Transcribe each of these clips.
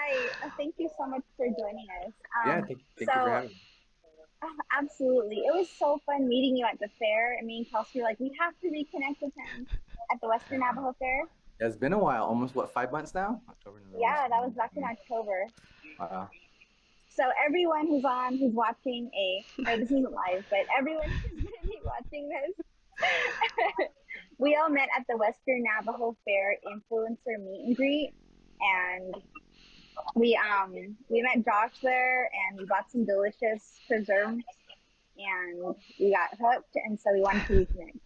Hi. Thank you so much for joining us. Yeah, thank you for So having me. absolutely, it was so fun meeting you at the fair. And me and Kelsey were like, we have to reconnect with him at the Western Yeah. Navajo Fair. Yeah, it's been a while, almost what, 5 months now? October, November, Yeah, that December, was back in January. October. Wow. So everyone who's watching I know this isn't live, but everyone who's going to be watching this, we all met at the Western Navajo Fair influencer meet and greet, and we met Josh there, and we bought some delicious preserves, and we got hooked, and so we wanted to reconnect.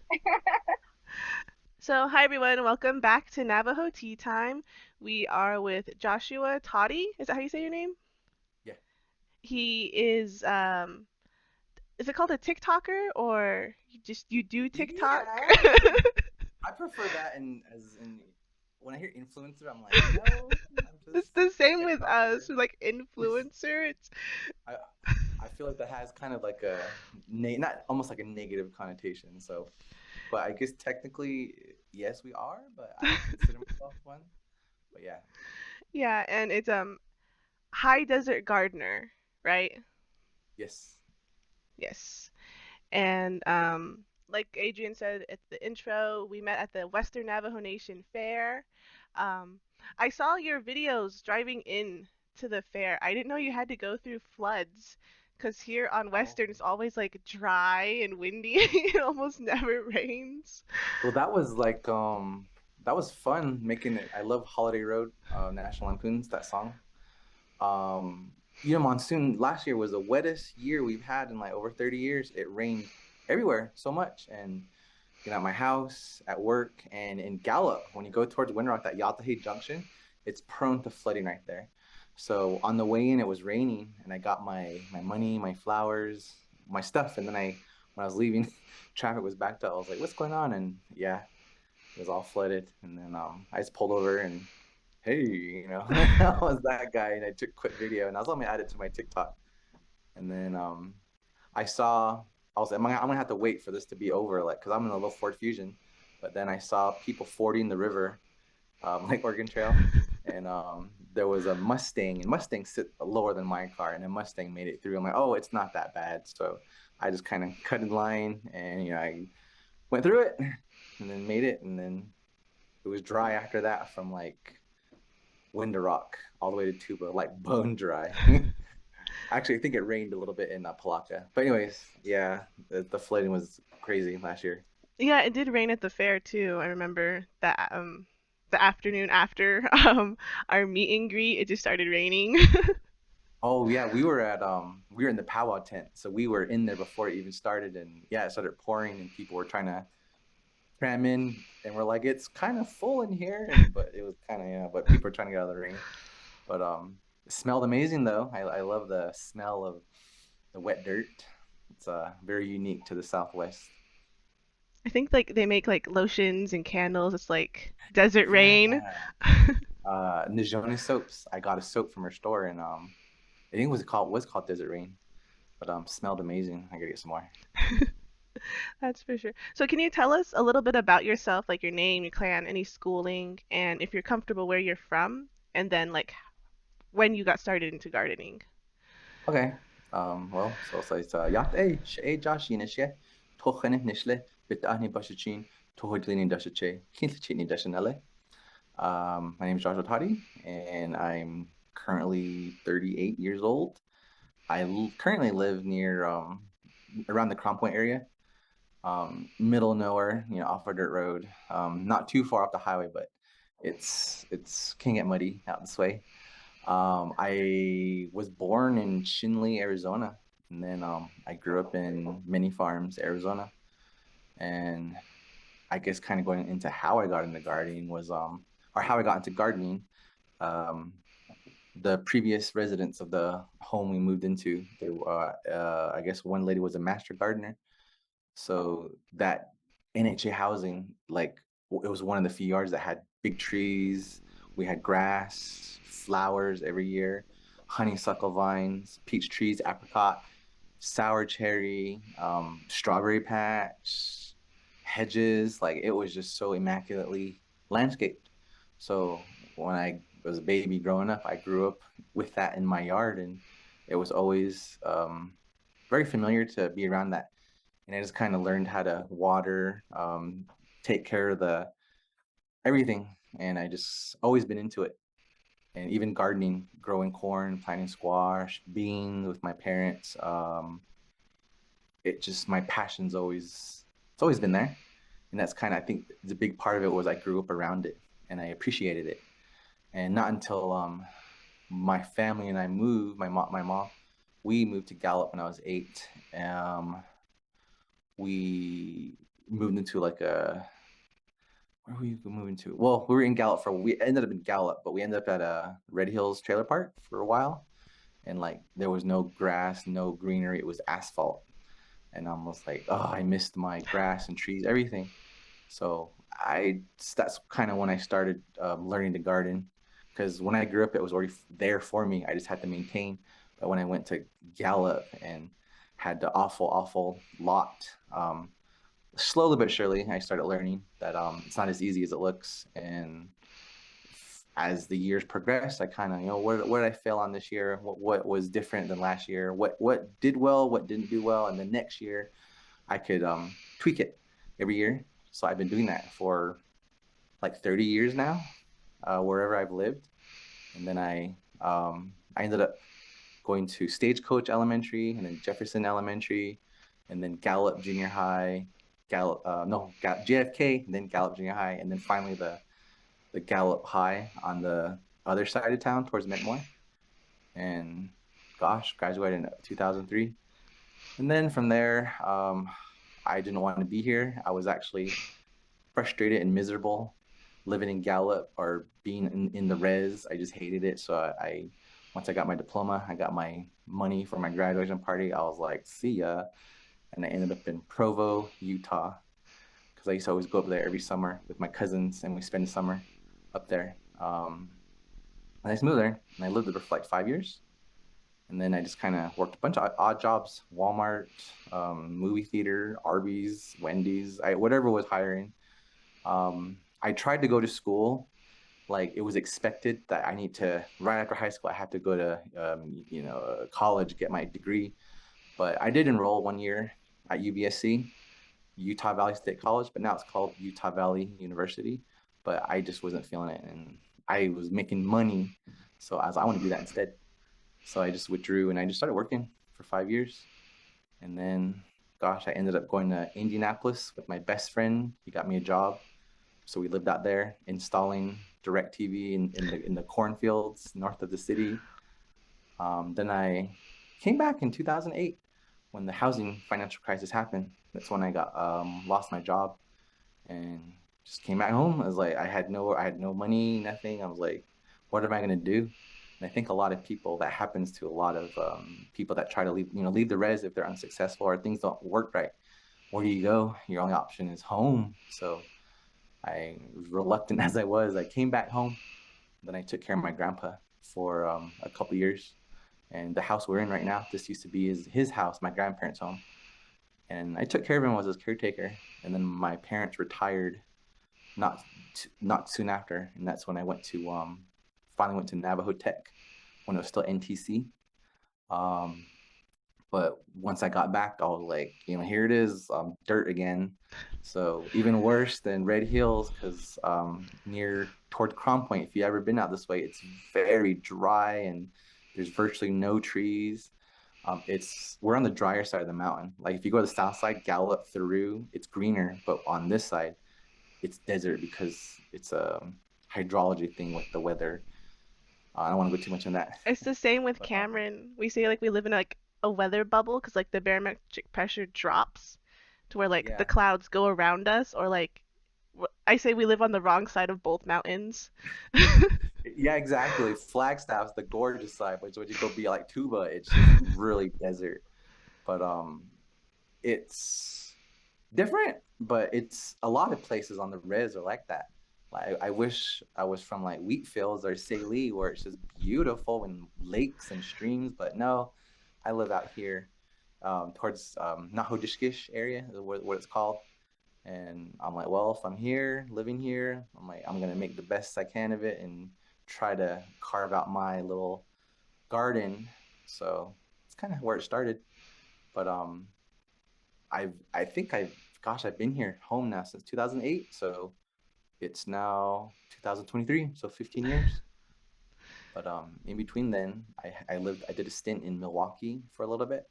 So, hi everyone, welcome back to Navajo Tea Time. We are with Joshua Toddy. Is that how you say your name? Yeah. He is it called a TikToker or you do TikTok? Yeah. I prefer that when I hear influencer, I'm like, no, I'm It's just the a same with TikToker. us. We're like influencer. It's I I feel like that has kind of like a not almost like a negative connotation. So, but I guess technically, yes, we are, but I don't consider myself one. But yeah. yeah, and it's high desert gardener, right? Yes. Yes. And like Adrian said at the intro, we met at the Western Navajo Nation Fair. Um, I saw your videos driving in to the fair. I didn't know you had to go through floods because here on Oh. Western it's always like dry and windy. It almost never rains. Well, that was fun making it. I love Holiday Road, National Lampoon's that song. Um, monsoon last year was the wettest year we've had in like over 30 years. It rained everywhere so much, and at my house, at work, and in Gallup, when you go towards Windrock, that Yatahe Junction, it's prone to flooding right there. So on the way in, it was raining, and I got my money, my flowers, my stuff, and then when I was leaving, traffic was backed up. I was like, "What's going on?" And yeah, it was all flooded. And then I just pulled over and hey, I was that guy, and I took quick video, and I was only add it to my TikTok. And then I saw I was like, I'm gonna have to wait for this to be over, like, cause I'm in a little Ford Fusion. But then I saw people fording the river, like Oregon Trail, and there was a Mustang, and Mustangs sit lower than my car, and a Mustang made it through. I'm like, oh, it's not that bad. So I just kind of cut in line, and I went through it, and then made it, and then it was dry after that from like Rock all the way to Tuba, like bone dry. Actually, I think it rained a little bit in Palaka. But anyways, yeah, the flooding was crazy last year. Yeah, it did rain at the fair too. I remember that the afternoon after our meet and greet, it just started raining. Oh yeah, we were in the powwow tent, so we were in there before it even started, and yeah, it started pouring, and people were trying to cram in, and we're like, it's kind of full in here, and but it was kind of yeah, but people were trying to get out of the rain. But it smelled amazing though. I love the smell of the wet dirt. It's very unique to the Southwest. I think like they make like lotions and candles. It's like desert Yeah. rain. Nijoni soaps. I got a soap from her store, and I think it was called Desert Rain, but smelled amazing. I gotta get some more. That's for sure. So can you tell us a little bit about yourself, like your name, your clan, any schooling, and if you're comfortable where you're from, and then like when you got started into gardening? Okay. So it's yacht she Josh Yinishe, Tochene Nishle, bit Ani Bashachin, Tohodlini Dashache, Kintlachini Dashanelle. My name is Josh Toddy, and I'm currently 38 years old. Currently live near around the Crown Point area, middle of nowhere, off a dirt road, not too far off the highway, but it's can get muddy out this way. I was born in Chinle, Arizona, and then I grew up in Many Farms, Arizona, and I guess kind of going into how I got into gardening was or how I got into gardening. Um, the previous residents of the home we moved into, I guess one lady was a master gardener. So that NHA housing, like it was one of the few yards that had big trees. We had grass, flowers every year, honeysuckle vines, peach trees, apricot, sour cherry, strawberry patch, hedges. Like it was just so immaculately landscaped. So when I was a baby growing up, I grew up with that in my yard, and it was always very familiar to be around that. And I just kind of learned how to water, take care of the everything, and I just always been into it. And even gardening, growing corn, planting squash, beans with my parents. It just my passion's always it's always been there, and that's kind of I think the big part of it was I grew up around it and I appreciated it. And not until my family and I moved, my mom, we moved to Gallup when I was 8. We moved into like a where were we moving to? Well, we were in Gallup for we ended up in Gallup, but we ended up at a Red Hills trailer park for a while, and like there was no grass, no greenery. It was asphalt, and I was like, oh, I missed my grass and trees, everything. So I that's kind of when I started learning to garden, because when I grew up, it was already there for me. I just had to maintain. But when I went to Gallup and had the awful lot, slowly but surely, I started learning that it's not as easy as it looks. And as the years progressed, I kind of, where did I fail on this year? What was different than last year? What did well? What didn't do well? And the next year, I could tweak it every year. So I've been doing that for like 30 years now, wherever I've lived. And then I ended up going to Stagecoach Elementary, and then Jefferson Elementary, and then Gallup Junior High, Gallup no JFK, and then Gallup Junior High, and then finally the Gallup High on the other side of town towards Mentmore. And gosh, graduated in 2003. And then from there, I didn't want to be here. I was actually frustrated and miserable living in Gallup or being in the res. I just hated it. So once I got my diploma, I got my money for my graduation party. I was like, see ya. And I ended up in Provo, Utah, because I used to always go up there every summer with my cousins, and we spend the summer up there. And I just moved there, and I lived there for like 5 years. And then I just kind of worked a bunch of odd jobs: Walmart, movie theater, Arby's, Wendy's, whatever was hiring. I tried to go to school. Like it was expected that I need to right after high school I have to go to college, get my degree. But I did enroll 1 year at UVSC, Utah Valley State College, but now it's called Utah Valley University. But I just wasn't feeling it, and I was making money, so I was I want to do that instead. So I just withdrew and I just started working for 5 years. And then, gosh, I ended up going to Indianapolis with my best friend. He got me a job. So we lived out there installing direct TV in the cornfields north of the city. Then I came back in 2008 when the housing financial crisis happened. That's when I got lost my job and just came back home. I was like, I had no money, nothing. I was like, what am I gonna do? And I think a lot of people that happens to a lot of people that try to leave the res if they're unsuccessful or things don't work right. Where do you go? Your only option is home. So I was reluctant as I was. I came back home. Then I took care of my grandpa for a couple years. And the house we're in right now, this used to be his house, my grandparents' home. And I took care of him as his caretaker. And then my parents retired not soon after, and that's when I finally went to Navajo Tech when it was still NTC. Um, but once I got back, I was like, here it is, dirt again. So even worse than Red Hills, because near toward Crown Point, if you ever been out this way, it's very dry and there's virtually no trees. We're on the drier side of the mountain. Like if you go to the south side, gallop through, it's greener, but on this side, it's desert because it's a hydrology thing with the weather. I don't want to go too much on that, It's the same with but Cameron. We say like we live in like a weather bubble because like the barometric pressure drops to where like the yeah, clouds go around us, or like I say we live on the wrong side of both mountains. yeah, exactly. Flagstaff's the gorgeous side, but when you go be like Tuba, it's just really desert. But it's different, but it's a lot of places on the res are like that. Like I wish I was from like wheat fields or Saline where it's just beautiful and lakes and streams, but no, I live out here towards Nahodishkish area is what it's called. And I'm like, well, if I'm here, living here, I'm like, I'm gonna make the best I can of it and try to carve out my little garden. So it's kind of where it started. But I think I've been here home now since 2008. So it's now 2023, so 15 years. But in between then, I did a stint in Milwaukee for a little bit.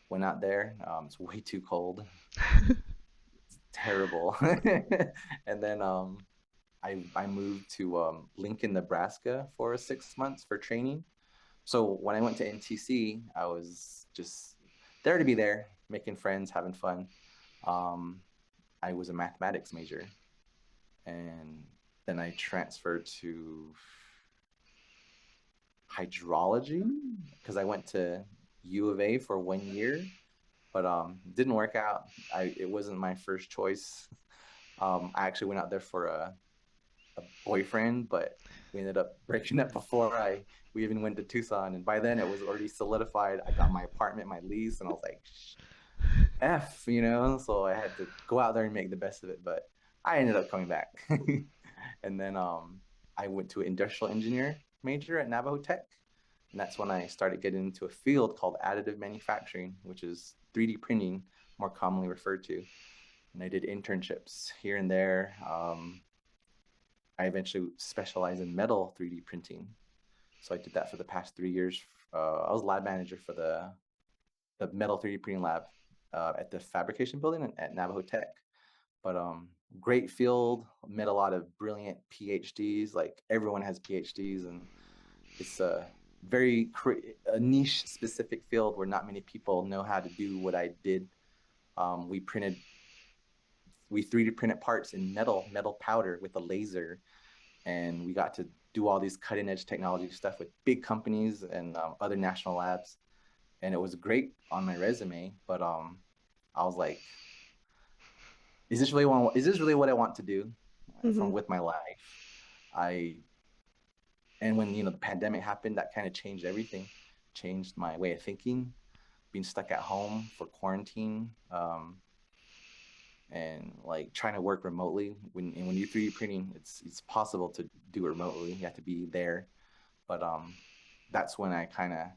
Went out there. It's way too cold. It's terrible. And then I moved to Lincoln, Nebraska for 6 months for training. So when I went to NTC, I was just there to be there, making friends, having fun. Um, I was a mathematics major, and then I transferred to hydrology because I went to U of A for 1 year, but didn't work out. It wasn't my first choice. I actually went out there for a boyfriend, but we ended up breaking up before I we even went to Tucson. And by then it was already solidified. I got my apartment, my lease, and I was like, F, So I had to go out there and make the best of it. But I ended up coming back. And then I went to an industrial engineer major at Navajo Tech. And that's when I started getting into a field called additive manufacturing, which is 3D printing, more commonly referred to. And I did internships here and there. I eventually specialized in metal 3D printing. So I did that for the past 3 years. I was lab manager for the metal 3D printing lab at the fabrication building at Navajo Tech. But great field, met a lot of brilliant PhDs. Like everyone has PhDs, and it's a a niche specific field where not many people know how to do what I did. Um, we printed, we 3D printed parts in metal powder with a laser, and we got to do all these cutting edge technology stuff with big companies and other national labs. And it was great on my resume, but I was like, is this really what I want to do from Mhm. with my life? I and when the pandemic happened, that kind of changed everything, changed my way of thinking, being stuck at home for quarantine, and like trying to work remotely. When you're 3D printing, it's possible to do it remotely. You have to be there, but that's when I kind of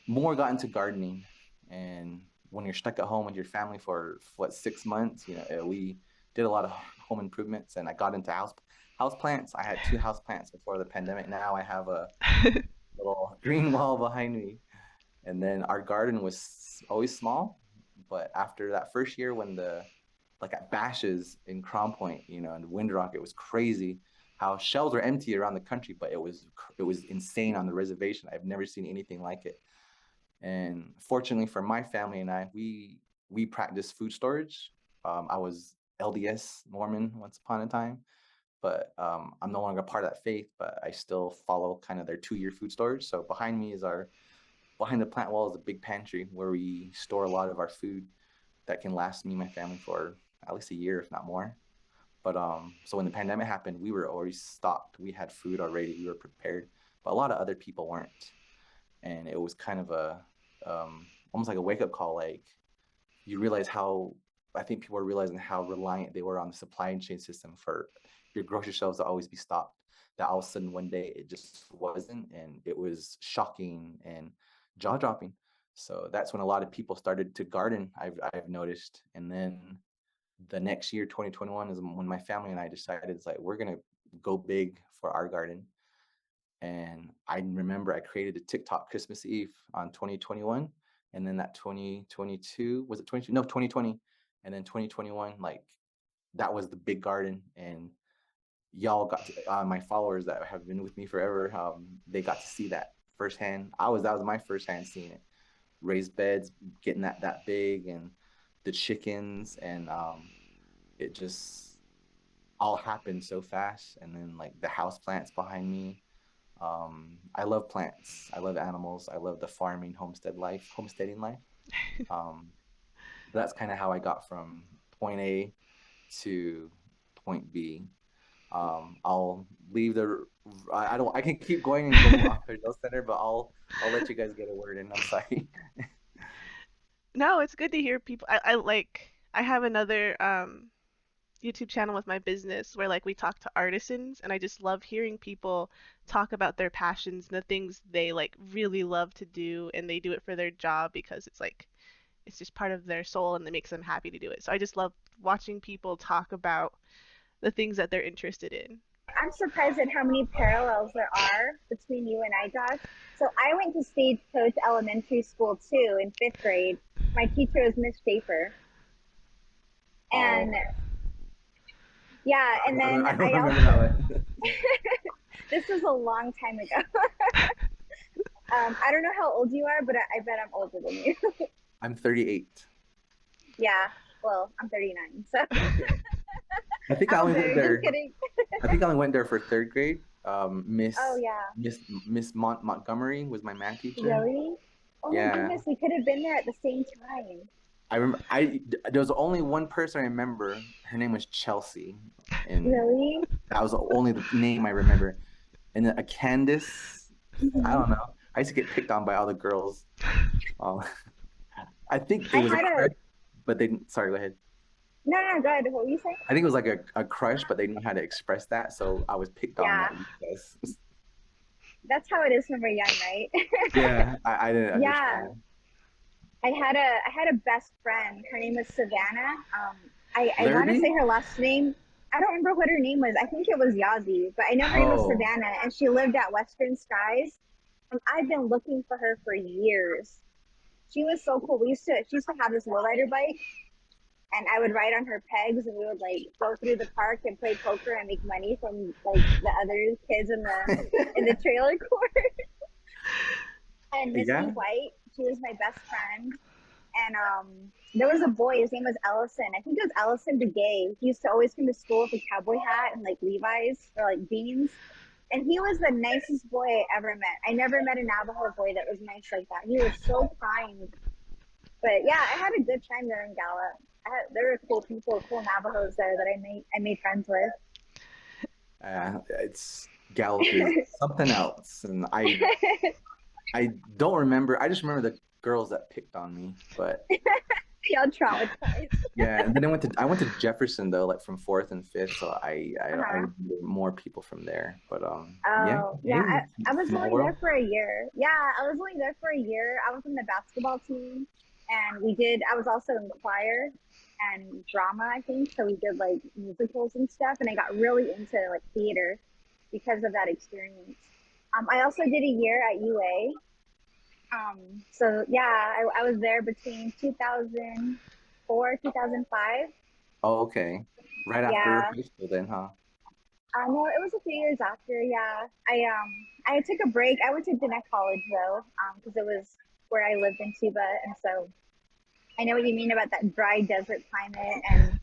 more got into gardening. And when you're stuck at home with your family for what 6 months, we did a lot of home improvements, and I got into house plants. I had two house plants before the pandemic. Now I have a little green wall behind me. And then our garden was always small, but after that first year when the like at Bashes in Crown Point, and Windrock, it was crazy how shells were empty around the country, but it was insane on the reservation. I've never seen anything like it. And fortunately for my family and I, we practiced food storage. I was LDS Mormon once upon a time, but I'm no longer part of that faith. But I still follow kind of their 2 year food storage. So behind the plant wall is a big pantry where we store a lot of our food that can last me and my family for at least a year, if not more. But so when the pandemic happened, we were already stocked. We had food already. We were prepared, but a lot of other people weren't, and it was kind of a almost like a wake up call. Like you realize how I think people are realizing how reliant they were on the supply chain system for your grocery shelves to always be stocked. That all of a sudden one day it just wasn't, and it was shocking and jaw dropping. So that's when a lot of people started to garden. I've noticed, and then the next year, 2021, is when my family and I decided it's like we're gonna go big for our garden. And I remember I created a TikTok Christmas Eve on 2021. And then that 2022, was it 22? No, 2020. And then 2021, like that was the big garden. And y'all got to, my followers that have been with me forever, they got to see that firsthand. That was my first hand seeing it. Raised beds, getting that big, and the chickens. And it just all happened so fast. And then like the house plants behind me, I love plants. I love animals. I love the farming homesteading life. Um, that's kind of how I got from point A to point B. I'll leave I don't. I can keep going and go off the center, but I'll let you guys get a word in. I'm sorry. No, it's good to hear people. I like. I have another YouTube channel with my business where like we talk to artisans, and I just love hearing people talk about their passions and the things they like really love to do, and they do it for their job because it's like it's just part of their soul and it makes them happy to do it. So I just love watching people talk about the things that they're interested in. I'm surprised at how many parallels there are between you and I, Josh. So I went to Stagecoach Elementary School too in fifth grade. My teacher was Miss Schaefer. Oh, And yeah, and then I don't I remember that also, one. this was a long time ago. I don't know how old you are, but I bet I'm older than you. I'm 38. Yeah, well, I'm 39, so I think I I'm only went older. Just there. kidding. I think I only went there for third grade. Oh, yeah. Miss Montgomery was my math teacher. Really? Oh my Yeah, goodness, we could have been there at the same time. I remember. There was only one person I remember. Her name was Chelsea, and Really? that was the only name I remember. And then a Candace. I Hmm. don't know. I used to get picked on by all the girls. Um, I think it I was a had a crush, but they didn't. Sorry, go ahead. no, no, go ahead. What were you saying? I think it was like a crush, but they didn't know how to express that, so I was picked on Yeah, at recess. that's how it is when we're young, right? Yeah, I didn't Yeah, understand. I had a best friend. Her name was Savannah. I want to say Larrabee? her last name. I don't remember what her name was. I think it was Yazi, but I know her name was Oh, Savannah, and she lived at Western Skies. And I've been looking for her for years. She was so cool. She used to have this lowrider bike, and I would ride on her pegs, and we would like go through the park and play poker and make money from like the other kids in the trailer court. And Misty yeah. White, she was my best friend. And there was a boy. His name was Ellison. I think it was Ellison the Gay. He used to always come to school with a cowboy hat and like Levi's or like jeans. And he was the nicest boy I ever met. I never met a Navajo boy that was nice like that. He was so kind. But yeah, I had a good time there in Gallup. There were cool people, cool Navajos there that I made friends with. It's Gallup is something else, and I don't remember. I just remember the girls that picked on me, but Y'all traumatized. yeah. And then I went to Jefferson though, like from fourth and fifth, so I Uh-huh. remember more people from there. But yeah, Oh, yeah. hey, I was small only there world. for a year. Yeah, I was only there for a year. I was in the basketball team, and I was also in choir and drama, I think. So we did like musicals and stuff, and I got really into like theater because of that experience. I also did a year at UA. So yeah, I was there between 2004, 2005. Oh, okay. Right after Yeah. high school, then, huh? No, it was a few years after. Yeah, I took a break. I went to Gwinnett College though, because it was where I lived in Cuba, and so I know what you mean about that dry desert climate. And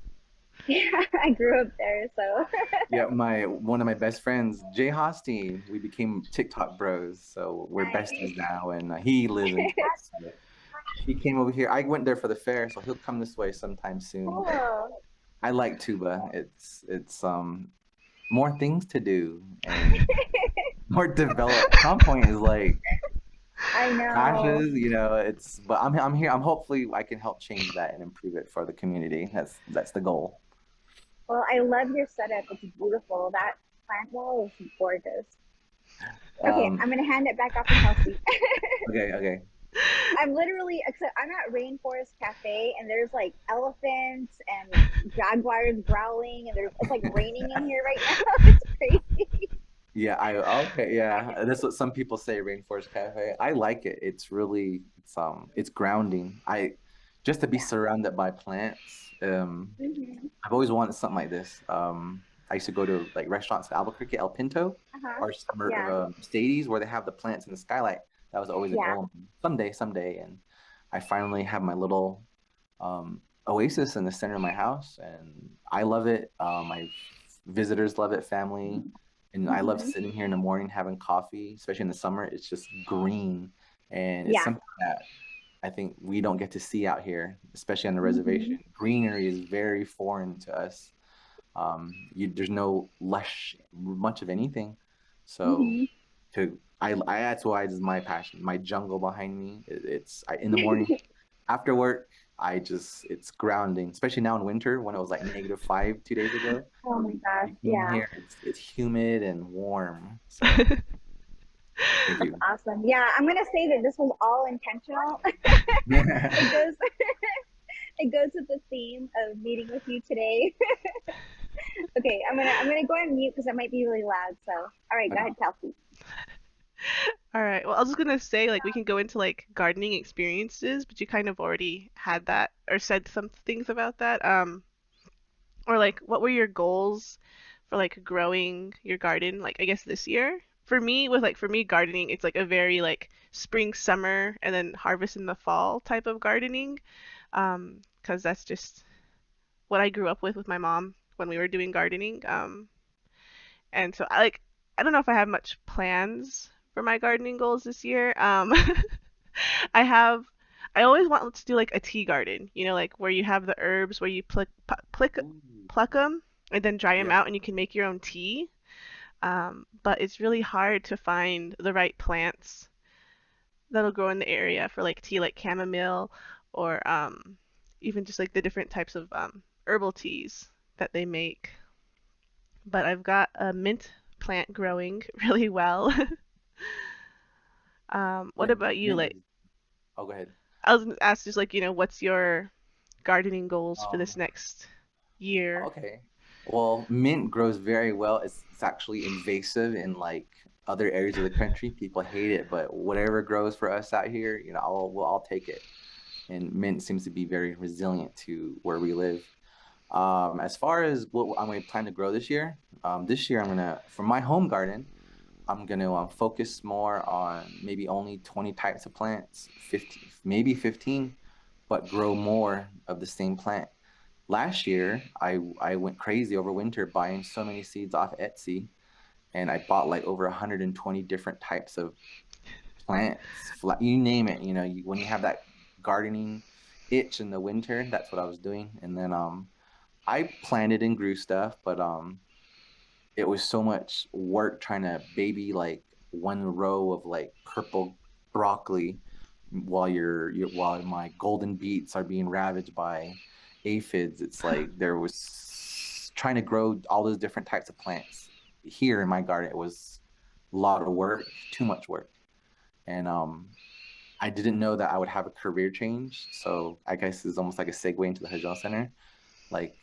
yeah, I grew up there, so Yeah, my one of my best friends, Jay Hosty, we became TikTok bros, so we're besties nice. now, and he lives in Tuba. So he came over here. I went there for the fair, so he'll come this way sometime soon. But Cool. I like Tuba. It's more things to do and more developed. Crown Point is like I know. crashes, it's but I'm here. I'm hopefully I can help change that and improve it for the community. That's the goal. Well, I love your setup. It's beautiful. That plant wall is gorgeous. Okay, Um, I'm gonna hand it back off to Kelsey. okay, okay. I'm literally, except I'm at Rainforest Cafe, and there's like elephants and jaguars growling, and it's like raining in here right now. It's crazy. Yeah, I okay, yeah. That's what some people say, Rainforest Cafe. I like it. It's grounding. I just to be Yeah. surrounded by plants. Hmm. I've always wanted something like this. I used to go to like restaurants in Albuquerque, El Pinto, Uh huh. or Yeah. Stadies where they have the plants in the skylight. That was always a Yeah. goal. Someday, and I finally have my little oasis in the center of my house, and I love it. My visitors love it, family, and I love Hmm. sitting here in the morning having coffee, especially in the summer. It's just green, and it's Yeah. something that I think we don't get to see out here, especially on the reservation. Hmm. Greenery is very foreign to us. There's no lush much of anything, so Hmm. that's why it's my passion. My jungle behind me. In the morning after work. it's grounding, especially now in winter when it was like -5 2 days ago. Oh my gosh, You came yeah. here, it's humid and warm. So thank That's you. awesome. Yeah, I'm gonna say that this was all intentional. It goes it goes with the theme of meeting with you today. Okay, I'm gonna go on mute because it might be really loud. So, all right, go Okay. ahead, Kelsey. All right. Well, I was just gonna say like we can go into like gardening experiences, but you kind of already had that or said some things about that. Or like what were your goals for like growing your garden like I guess this year? For me gardening, it's like a very like spring, summer, and then harvest in the fall type of gardening. 'Cause that's just what I grew up with my mom when we were doing gardening. And so I don't know if I have much plans for my gardening goals this year. I have I always want to do like a tea garden, you know, like where you have the herbs where you Ooh, pluck them and then dry them yeah. out and you can make your own tea. But it's really hard to find the right plants that'll grow in the area for like tea, like chamomile or even just like the different types of herbal teas that they make. But I've got a mint plant growing really well. What Mint, about you? mint Like, is, oh, go ahead. I was gonna ask just like, you know, what's your gardening goals for this Um, next year? okay. Well, mint grows very well. It's actually invasive in like other areas of the country. People hate it, but whatever grows for us out here, I'll take it. And mint seems to be very resilient to where we live. As far as what I'm going to plan to grow this year I'm gonna for my home garden, I'm gonna focus more on maybe only 20 types of plants, 15, maybe 15, but grow more of the same plant. Last year, I went crazy over winter buying so many seeds off Etsy, and I bought like over 120 different types of plants, you name it. When you have that gardening itch in the winter, that's what I was doing. And then I planted and grew stuff, but it was so much work trying to baby like one row of like purple broccoli while while my golden beets are being ravaged by aphids. It's like there was trying to grow all those different types of plants here in my garden. It was a lot of work, too much work. And I didn't know that I would have a career change. So I guess it's almost like a segue into the Hajjal Center. Like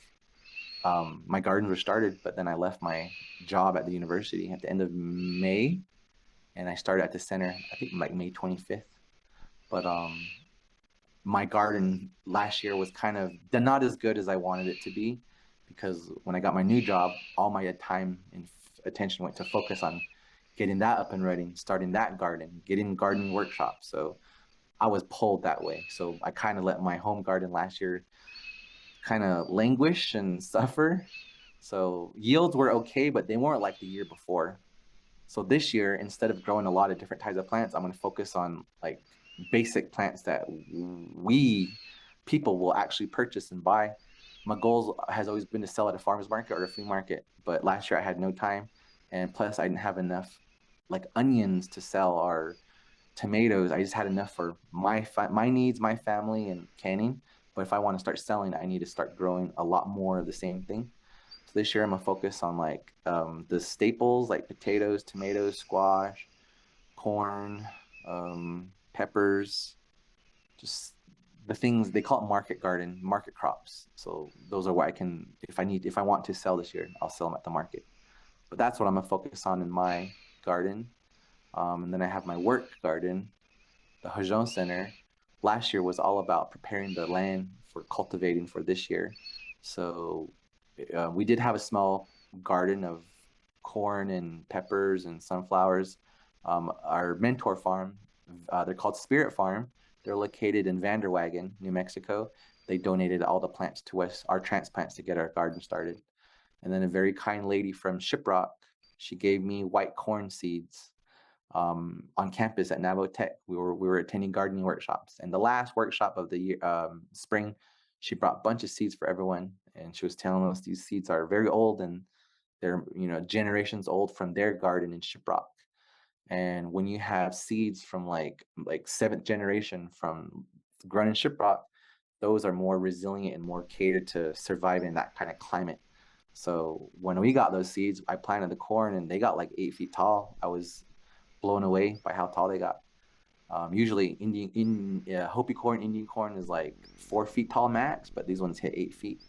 my gardens were started, but then I left my job at the university at the end of May, and I started at the center. I think like May 25th. But my garden last year was kind of not as good as I wanted it to be, because when I got my new job, all my time and attention went to focus on getting that up and running, starting that garden, getting gardening workshops. So I was pulled that way. So I kind of let my home garden last year kind of languish and suffer. So yields were okay, but they weren't like the year before. So this year, instead of growing a lot of different types of plants, I'm going to focus on like basic plants that we people will actually purchase and buy. My goal has always been to sell at a farmer's market or a flea market, but last year I had no time, and plus I didn't have enough like onions to sell or tomatoes. I just had enough for my needs, my family, and canning. But if I want to start selling, I need to start growing a lot more of the same thing. So this year I'm gonna focus on like the staples like potatoes, tomatoes, squash, corn, peppers, just the things they call it market garden, market crops. So those are what I can if I want to sell this year, I'll sell them at the market. But that's what I'm gonna focus on in my garden. And then I have my work garden, the Hajon Center. Last year was all about preparing the land for cultivating for this year. So we did have a small garden of corn and peppers and sunflowers. Our mentor farm, they're called Spirit Farm. They're located in Vanderwagen, New Mexico. They donated all the plants to us, our transplants, to get our garden started. And then a very kind lady from Shiprock, she gave me white corn seeds on campus at Navajo Tech. We were attending gardening workshops, and the last workshop of the year, spring, she brought a bunch of seeds for everyone, and she was telling us these seeds are very old and they're generations old from their garden in Shiprock. And when you have seeds from like seventh generation from grown in Shiprock, those are more resilient and more catered to survive in that kind of climate. So when we got those seeds, I planted the corn and they got like 8 feet tall. I was blown away by how tall they got. Usually Hopi corn, Indian corn is like 4 feet tall max, but these ones hit 8 feet.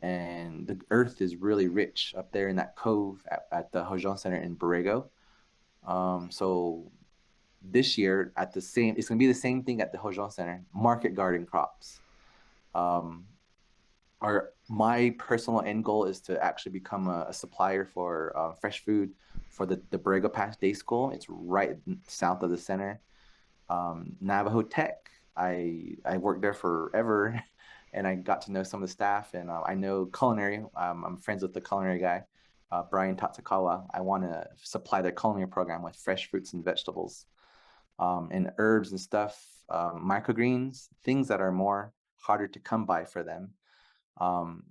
And the earth is really rich up there in that cove at the Hojon Center in Borrego. So this year it's gonna be the same thing at the Hojon Center, market garden crops. Um, my personal end goal is to actually become a supplier for fresh food for the Borrego Pass Day School. It's right south of the center. Navajo Tech. I worked there forever, and I got to know some of the staff, and I know culinary. I'm friends with the culinary guy, Brian Tatsakawa. I want to supply their culinary program with fresh fruits and vegetables, and herbs and stuff, microgreens, things that are more harder to come by for them. Um,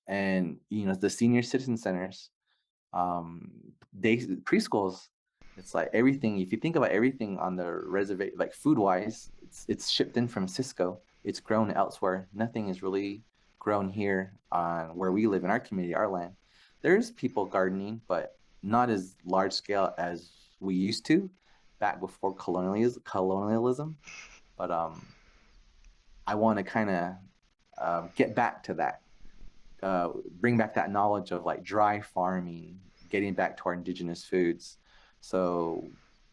and the senior citizen centers, um day preschools. It's like everything, if you think about everything on the reservation, like food wise, it's shipped in from Cisco. It's grown elsewhere. Nothing is really grown here on where we live in our community, our land. There's people gardening, but not as large scale as we used to back before colonialism. But I want to kind of get back to that, bring back that knowledge of like dry farming, getting back to our indigenous foods. So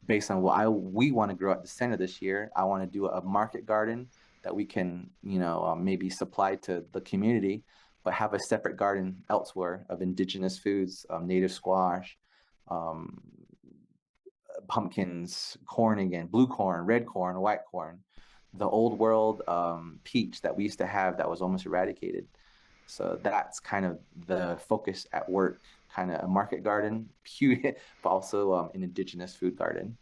based on what we want to grow at the center this year, I want to do a market garden that we can, maybe supply to the community, but have a separate garden elsewhere of indigenous foods, native squash, um, pumpkins, corn again, blue corn, red corn, white corn, the old world peach that we used to have that was almost eradicated. So that's kind of the focus at work, kind of a market garden, but also an indigenous food garden.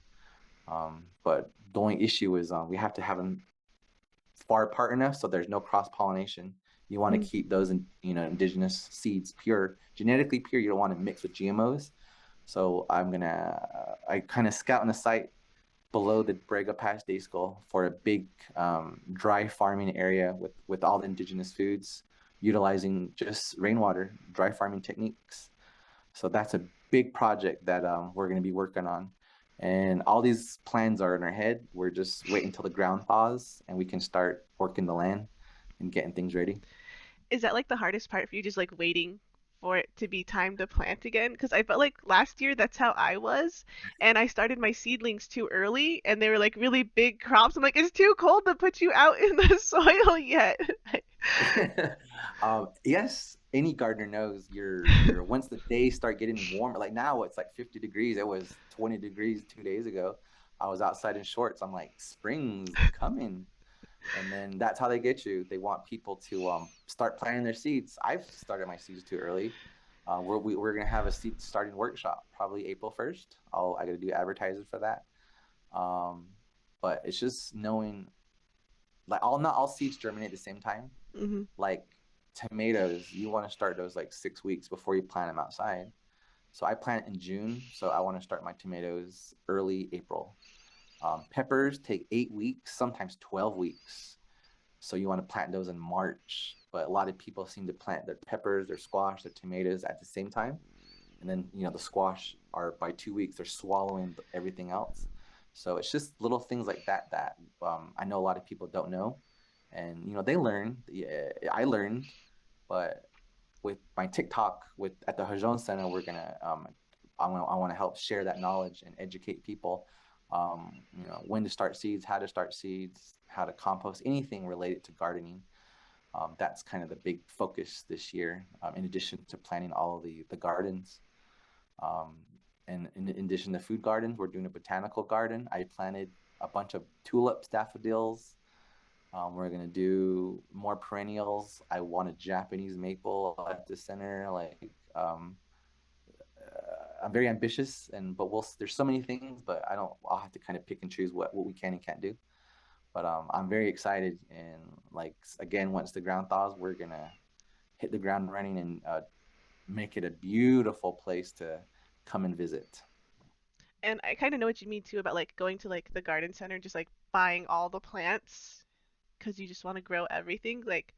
But the only issue is we have to have them far apart enough so there's no cross pollination. You want to Mm. keep those, indigenous seeds pure, genetically pure. You don't want to mix with GMOs. So I kind of scout on the site below the Brega Pass Day School for a big dry farming area with all the indigenous foods, utilizing just rainwater dry farming techniques. So that's a big project that we're going to be working on. And all these plans are in our head. We're just waiting until the ground thaws and we can start working the land and getting things ready. Is that like the hardest part for you, just like waiting for it to be time to plant again? Because I felt like last year that's how I was, and I started my seedlings too early, and they were like really big crops. I'm like, it's too cold to put you out in the soil yet. Yes, any gardener knows you're once the days start getting warmer, like now it's like 50 degrees. It was 20 degrees 2 days ago. I was outside in shorts. I'm like, spring's coming. And then that's how they get you. They want people to start planting their seeds. I've started my seeds too early. We're gonna have a seed starting workshop probably April 1st. I gotta do advertising for that. Um, but it's just knowing, like, all not all seeds germinate at the same time. Hmm. Like tomatoes, you want to start those like 6 weeks before you plant them outside. So I plant in June, so I want to start my tomatoes early April. Peppers take 8 weeks, sometimes 12 weeks. So you want to plant those in March. But a lot of people seem to plant their peppers, their squash, their tomatoes at the same time. And then, the squash are by 2 weeks, they're swallowing everything else. So it's just little things like that I know a lot of people don't know. And, they learn. Yeah, I learned. But with my TikTok with at the Hajon Center, I want to help share that knowledge and educate people. When to start seeds, how to start seeds, how to compost, anything related to gardening. That's kind of the big focus this year. In addition to planting all of the gardens, um, and in addition to food gardens, we're doing a botanical garden. I planted a bunch of tulips, daffodils. We're gonna do more perennials. I want a Japanese maple at the center. Like, I'm very ambitious, but there's so many things, but I'll have to kind of pick and choose what we can and can't do. But I'm very excited, and like again, once the ground thaws, we're gonna hit the ground running and make it a beautiful place to come and visit. And I kind of know what you mean too about like going to like the garden center, just like buying all the plants. because you just want to grow everything. Like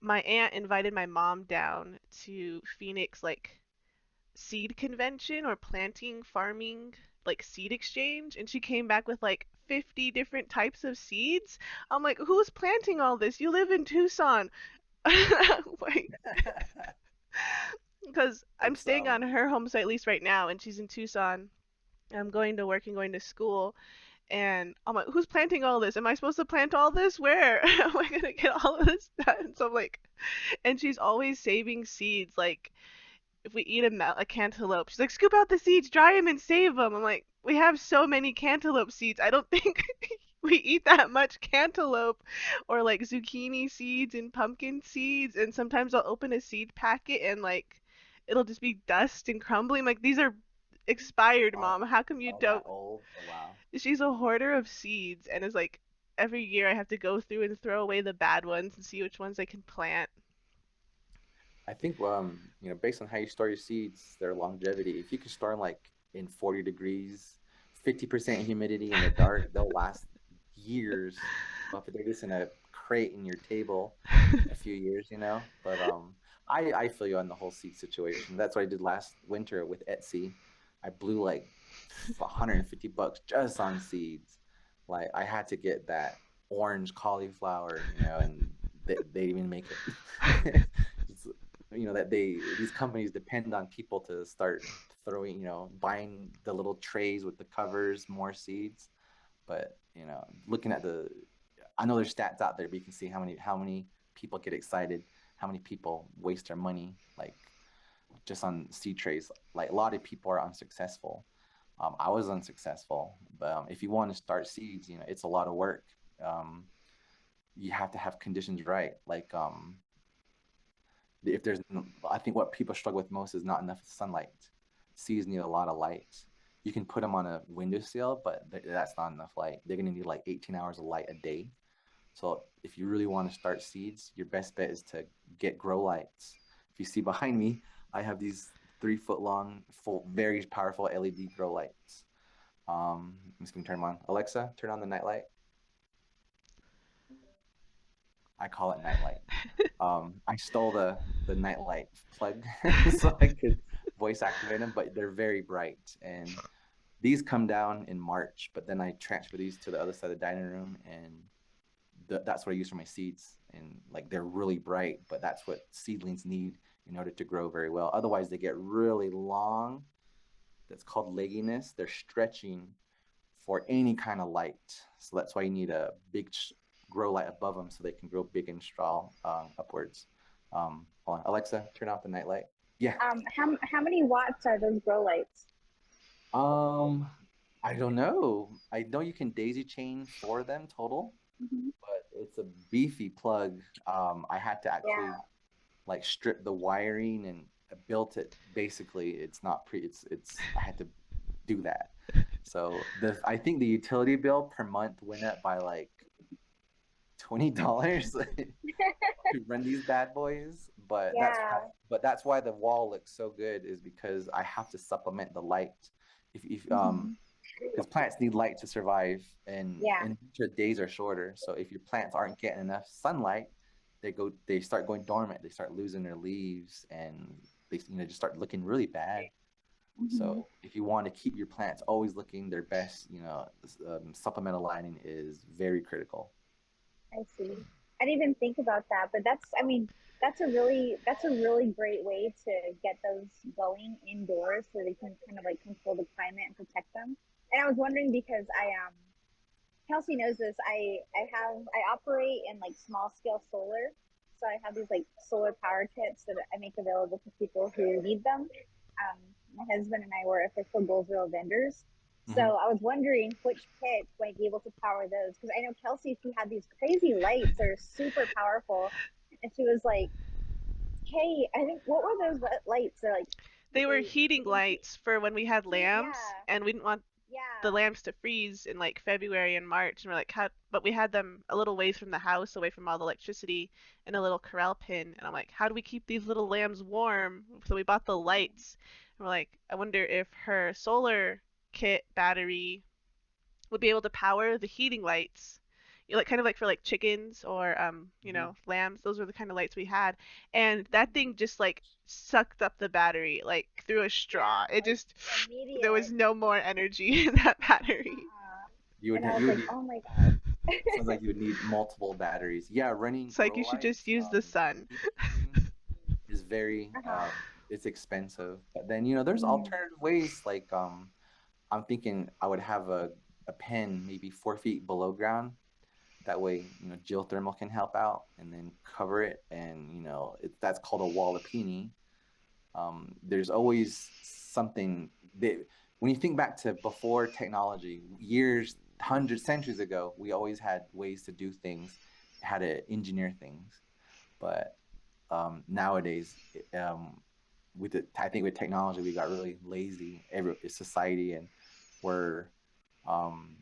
my aunt invited my mom down to Phoenix, like seed convention or planting farming like seed exchange, and she came back with like 50 different types of seeds. I'm like, who's planting all this? You live in Tucson. Like, because I'm It's staying on her home site lease right now, and she's in Tucson. I'm going to work and going to school, and I'm like, who's planting all this? Am I supposed to plant all this? Where am I gonna get all of this done? So I'm like, and she's always saving seeds. Like if we eat a cantaloupe, she's like, scoop out the seeds, dry them, and save them. I'm like, we have so many cantaloupe seeds. I don't think we eat that much cantaloupe or like zucchini seeds and pumpkin seeds. And sometimes I'll open a seed packet and like it'll just be dust and crumbling. Like these are expired, oh, mom. How come you oh, that don't? old. Oh, wow. She's a hoarder of seeds and is like every year I have to go through and throw away the bad ones and see which ones I can plant. I think based on how you store your seeds, their longevity, if you can store them like in 40 degrees, 50% humidity in the dark, they'll last years. But if they're just in a crate in your table, a few years, you know. But I feel you on the whole seed situation. That's what I did last winter with Etsy. I blew like $150 just on seeds. Like I had to get that orange cauliflower, and they didn't even make it. It's, that these companies depend on people to start throwing, buying the little trays with the covers, more seeds. But looking at I know there's stats out there, but you can see how many people get excited, how many people waste their money, like just on seed trays. Like a lot of people are unsuccessful. I was unsuccessful, but if you want to start seeds, it's a lot of work. Um, you have to have conditions right. Like if there's, I think what people struggle with most is not enough sunlight. Seeds need a lot of light. You can put them on a windowsill, but that's not enough light. They're going to need like 18 hours of light a day. So if you really want to start seeds, your best bet is to get grow lights. If you see behind me, I have these 3 foot long, full, very powerful LED grow lights. I'm just gonna turn them on. Alexa, turn on the night light. I call it nightlight. I stole the nightlight plug so I could voice activate them, but they're very bright. And these come down in March, but then I transfer these to the other side of the dining room, and that's what I use for my seeds. And like they're really bright, but that's what seedlings need in order to grow very well. Otherwise, they get really long. That's called legginess. They're stretching for any kind of light. So that's why you need a big grow light above them so they can grow big and strong upwards. Hold on, Alexa, turn off the night light. Yeah. How many watts are those grow lights? Um, I don't know. I know you can daisy chain for them total, Hmm. but it's a beefy plug. I had to actually Yeah. like strip the wiring and built it. Basically, it's not pre. It's. I had to do that. So I think the utility bill per month went up by like $20 to run these bad boys. But Yeah. that's why the wall looks so good, is because I have to supplement the light. If Hmm. because plants need light to survive, Yeah. and winter days are shorter. So if your plants aren't getting enough sunlight, they start going dormant. They start losing their leaves, and they just start looking really bad. Hmm. So if you want to keep your plants always looking their best, supplemental lighting is very critical. I see. I didn't even think about that, but I mean, that's a really great way to get those going indoors so they can kind of like control the climate and protect them. And I was wondering because Kelsey knows this. I operate in like small scale solar, so I have these like solar power kits that I make available to people who need them. My husband and I were official Goldsboro vendors, so Hmm. I was wondering which kit might be able to power those because I know Kelsey, she had these crazy lights that are super powerful, and she was like, "Hey, I think what were those lights? They're like They were they heating lights for when we had heat, lambs, yeah, and we didn't want the yeah." lambs to freeze in like February and March, and we're like, how? But we had them a little ways from the house, away from all the electricity, in a little corral pen. And I'm like, how do we keep these little lambs warm? So we bought the lights, and we're like, I wonder if her solar kit battery would be able to power the heating lights. like kind of like for like chickens or Hmm. lambs. Those were the kind of lights we had, and that thing just like sucked up the battery like through a straw. Yeah, It like just there was immediate. no more energy in that battery. And I was You would like, need oh my god. sounds like you would need multiple batteries. Yeah, running It's like grow you should just lights, use the sun. heat treating is very Uh-huh. it's expensive. But then there's Mm. alternative ways. Like I'm thinking I would have a pen maybe 4 feet below ground. That way, geothermal can help out and then cover it. And that's called a wall of peony. There's always something that when you think back to before technology, years, hundreds, centuries ago, we always had ways to do things, how to engineer things. But nowadays, I think with technology, we got really lazy, every society, and we're um,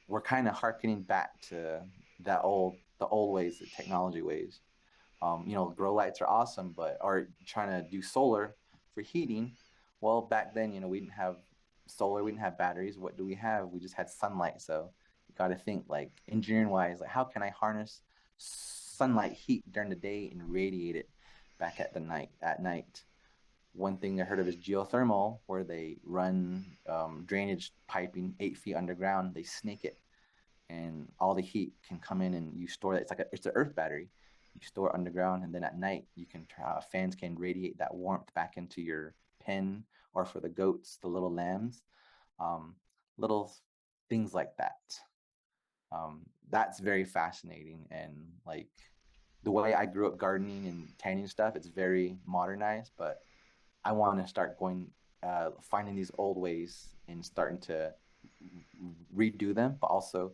we're kind of harkening back to the old ways, the technology ways. Grow lights are awesome, but or trying to do solar for heating. Well, back then, we didn't have solar, we didn't have batteries. What do we have? We just had sunlight. So you got to think like engineering wise, like how can I harness sunlight heat during the day and radiate it back at night. One thing I heard of is geothermal, where they run drainage piping 8 feet underground. They snake it, and all the heat can come in, and you store it. It's an earth battery. You store it underground, and then at night fans can radiate that warmth back into your pen, or for the goats, the little lambs, um, little things like that. That's very fascinating, and like the way I grew up gardening and tanning stuff, it's very modernized, but I want to start finding these old ways and starting to redo them, but also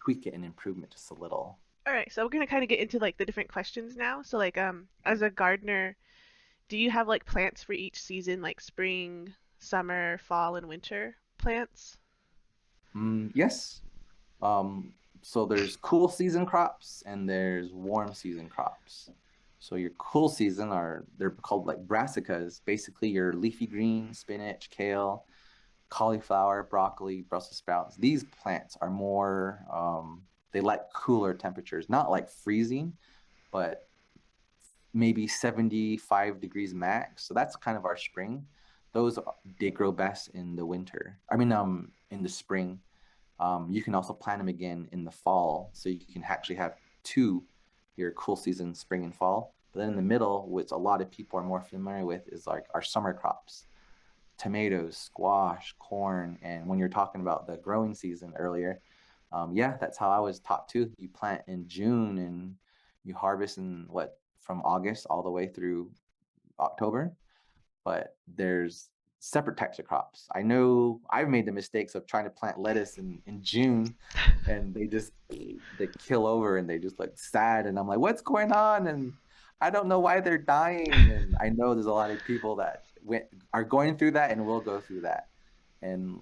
tweak it and improve it just a little. All right, so we're gonna kind of get into like the different questions now. So like as a gardener, do you have like plants for each season, like spring, summer, fall, and winter plants? Yes. Um, so there's cool season crops and there's warm season crops. So your cool season they're called like brassicas, basically your leafy green, spinach, kale, cauliflower, broccoli, Brussels sprouts. These plants are more they like cooler temperatures, not like freezing, but maybe 75 degrees max. So that's kind of our spring. Those they grow best in the winter. I mean, in the spring. You can also plant them again in the fall, so you can actually have two your cool season, spring and fall. But then in the middle, which a lot of people are more familiar with, is like our summer crops: tomatoes, squash, corn. And when you're talking about the growing season earlier, yeah, that's how I was taught too. You plant in June and you harvest in from August all the way through October. But there's separate types of crops. I know I've made the mistakes of trying to plant lettuce in June, and they kill over and they just look sad, and I'm like, what's going on? And I don't know why they're dying. And I know there's a lot of people that are going through that and will go through that. And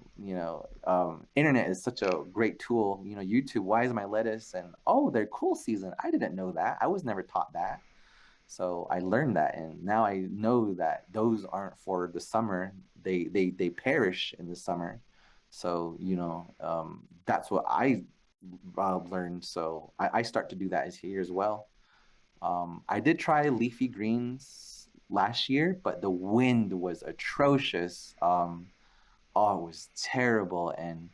internet is such a great tool. YouTube, why is my lettuce? And oh, they're cool season. I didn't know that. I was never taught that. So I learned that, and now I know that those aren't for the summer. They perish in the summer. So that's what I learned. So I start to do that as here as well. I did try leafy greens last year, but the wind was atrocious. Oh, it was terrible, and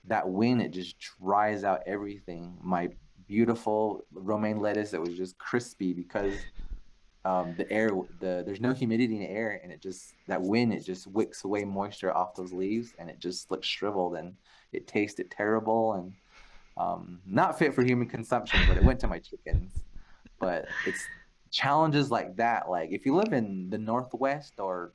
that wind, it just dries out everything. My beautiful romaine lettuce that was just crispy because the air there's no humidity in the air, and that wind, it just wicks away moisture off those leaves, and it just looks shriveled, and it tasted terrible, and not fit for human consumption, but it went to my chickens. But it's challenges like that, like if you live in the Northwest or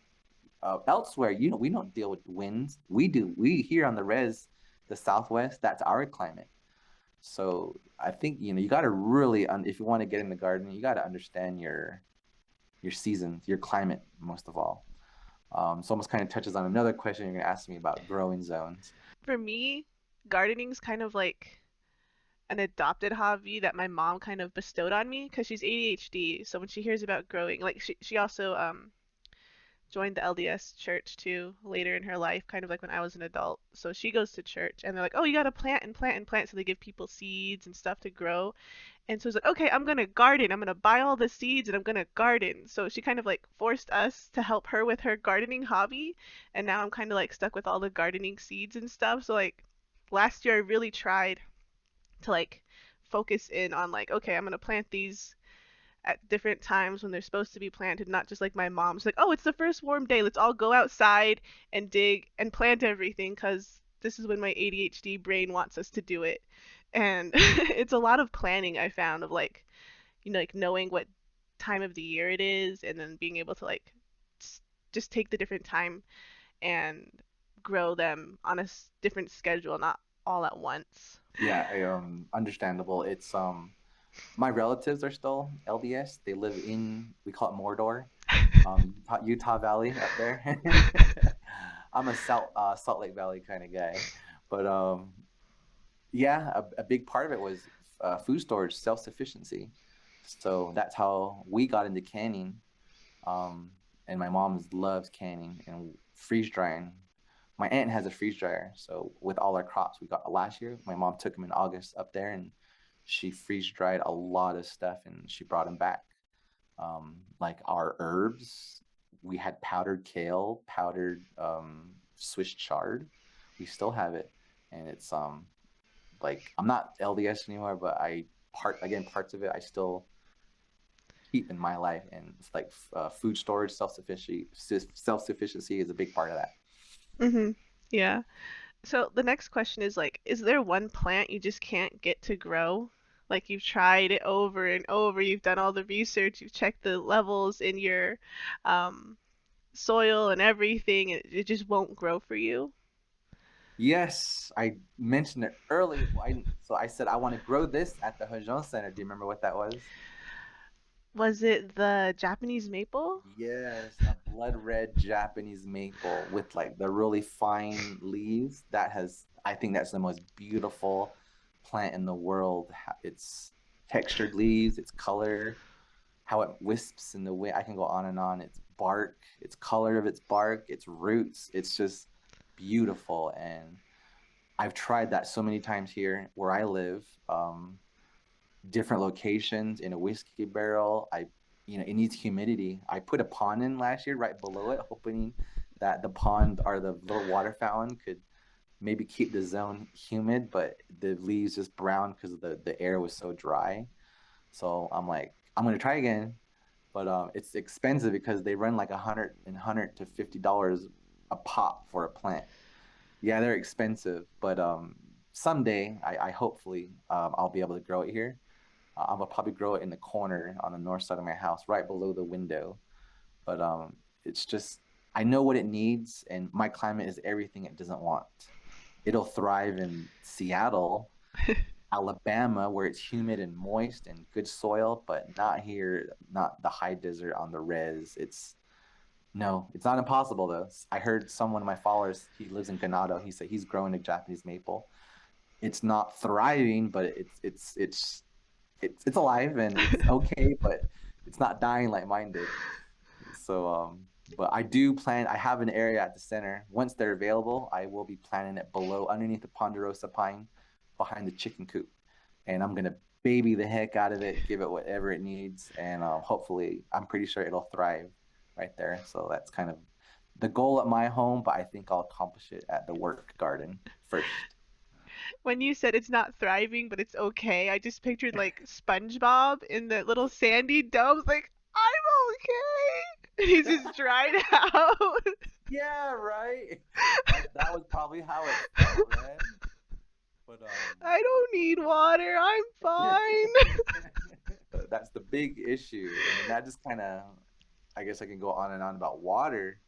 elsewhere, we don't deal with winds. We here on the Southwest, that's our climate. So I think you got to really if you want to get in the garden, you got to understand your seasons, your climate, most of all. So almost kind of touches on another question you're going to ask me about growing zones. For me, gardening's kind of like an adopted hobby that my mom kind of bestowed on me because she's ADHD. So when she hears about growing, like she also joined the LDS church too later in her life, kind of like when I was an adult. So she goes to church and they're like, "Oh, you got to plant and plant and plant." So they give people seeds and stuff to grow. And so it's like, "Okay, I'm going to garden. I'm going to buy all the seeds and I'm going to garden." So she kind of like forced us to help her with her gardening hobby. And now I'm kind of like stuck with all the gardening seeds and stuff. So like last year I really tried to like focus in on like, okay, I'm going to plant these at different times when they're supposed to be planted, not just like my mom's like, oh, it's the first warm day, let's all go outside and dig and plant everything because this is when my ADHD brain wants us to do it. And it's a lot of planning I found of like, like knowing what time of the year it is and then being able to like just take the different time and grow them on a different schedule, not all at once. Yeah, understandable. It's my relatives are still LDS. They live in, we call it Mordor, Utah Valley up there. I'm a Salt Lake Valley kind of guy, but yeah, a big part of it was food storage, self-sufficiency. So that's how we got into canning. Um, and my mom loves canning and freeze drying. My aunt has a freeze dryer, so with all our crops we got last year, my mom took them in August up there, and she freeze dried a lot of stuff, and she brought them back. Like our herbs, we had powdered kale, powdered Swiss chard. We still have it, and it's like I'm not LDS anymore, but parts of it I still keep in my life, and it's like food storage, self sufficiency is a big part of that. Mhm. Yeah. So the next question is like, is there one plant you just can't get to grow? Like you've tried it over and over, you've done all the research, you've checked the levels in your um, soil and everything, and it just won't grow for you. Yes, I mentioned it early. So I said I want to grow this at the Hojon Center. Do you remember what that was? Was it the Japanese maple? Yes, a blood red Japanese maple with like the really fine leaves. I think that's the most beautiful plant in the world. It's textured leaves, its color, how it wisps in the wind. I can go on and on. Its bark, its color of its bark, its roots. It's just beautiful. And I've tried that so many times here where I live. Different locations in a whiskey barrel. It needs humidity. I put a pond in last year right below it, hoping that the pond or the little water fountain could maybe keep the zone humid, but the leaves just brown because the air was so dry. So I'm like, I'm gonna try again, but it's expensive because they run like $100 to $50 a pop for a plant. Yeah, they're expensive, but someday I hopefully I'll be able to grow it here. I'm gonna probably grow it in the corner on the north side of my house, right below the window. But it's just I know what it needs, and my climate is everything it doesn't want. It'll thrive in Seattle, Alabama, where it's humid and moist and good soil, but not here, not the high desert on the res. It's not impossible though. I heard someone of my followers, he lives in Ganado. He said he's growing a Japanese maple. It's not thriving, but it's alive and it's okay, but it's not dying like mine did. So but I have an area at the center. Once they're available, I will be planting it below underneath the ponderosa pine behind the chicken coop. And I'm gonna baby the heck out of it, give it whatever it needs, and hopefully I'm pretty sure it'll thrive right there. So that's kind of the goal at my home, but I think I'll accomplish it at the work garden first. When you said it's not thriving, but it's okay, I just pictured like SpongeBob in the little sandy domes, like, I'm okay. And he's just dried out. Yeah, right. That was probably how it felt, right? But I don't need water. I'm fine. that's the big issue. And then that just kind of, I guess I can go on and on about water.